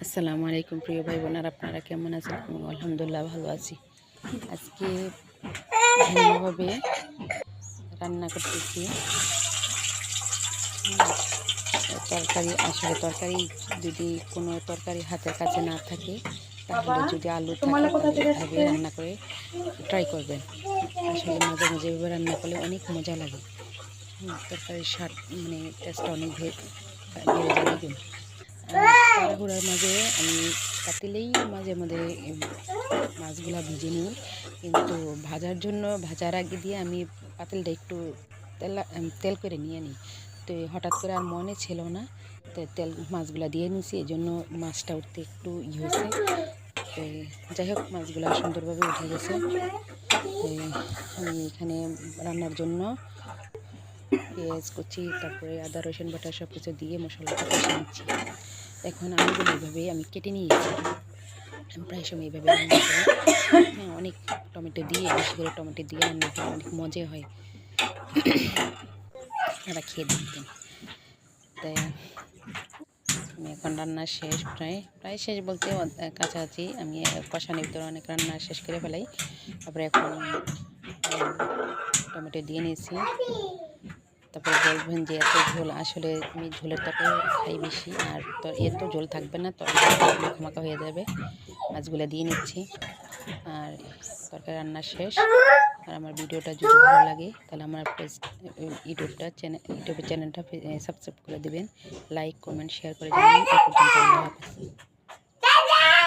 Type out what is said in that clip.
আসসালামু আলাইকুম প্রিয় ভাই বোনেরা, আপনারা কেমন আছেন? আমি আলহামদুলিল্লাহ ভালো আছি। আজকে ভিন্নভাবে রান্না করতেছি। তরকারি যদি কোনো তরকারি হাতের কাছে না থাকে, তাহলে যদি আলু থাকে তাহলে এভাবে রান্না করে ট্রাই করবেন। আসলে মাঝে মাঝে এভাবে রান্না করলে অনেক মজা লাগে। তরকারির স্বাদ টেস্টটা অনেক বেড়ে যায় দেখুন। তাড়াহুড়ার মাঝে আমি পাতিলেই মাঝে মাঝে মাছগুলা ভেজে নিই, কিন্তু ভাজার আগে দিয়ে আমি পাতিলটা একটু তেল করে নিয়ে নিই। তো হঠাৎ করে আর মনে ছিল না, তো মাছগুলা দিয়ে নিছি, এই জন্য মাছটা উঠতে একটু হয়েছে। তো যাই হোক, মাছগুলা সুন্দরভাবে উঠে গেছে। আমি এখানে রান্নার জন্য পেঁয়াজ কুচি, তারপরে আদা রসুন বাটা সব কিছু দিয়ে মশলাটা কষে নিচ্ছি। এখন আলুগুলো এইভাবে আমি কেটে নিয়েছি। আমি প্রায় সময় এইভাবে রান্না করি। অনেক টমেটো দিয়ে, বেশি করে টমেটো দিয়ে রান্না করি, অনেক মজা হয়। আপনারা খেয়ে দেখবেন। তাই আমি এখন রান্না শেষ, প্রায় শেষ বলতে কাছাকাছি। আমি কষানোর ভিতরে অনেক রান্না শেষ করে ফেলাই। তারপরে এখন টমেটো দিয়ে নিয়েছি। তারপরে বলবেন যে এত ঝোল, আসলে আমি ঝোলের তরকারি খাই বেশি, আর এত ঝোল থাকবে না, তরকারি মাখা হয়ে যাবে। মাছগুলো দিয়ে নিচ্ছি, আর তরকারি রান্না শেষ। আর আমার ভিডিওটা যদি ভালো লাগে তাহলে আমার ইউটিউবের চ্যানেলটা সাবস্ক্রাইব করে দেবেন, লাইক কমেন্ট শেয়ার করে দেবেন। এই পর্যন্ত, আল্লাহ হাফেজ।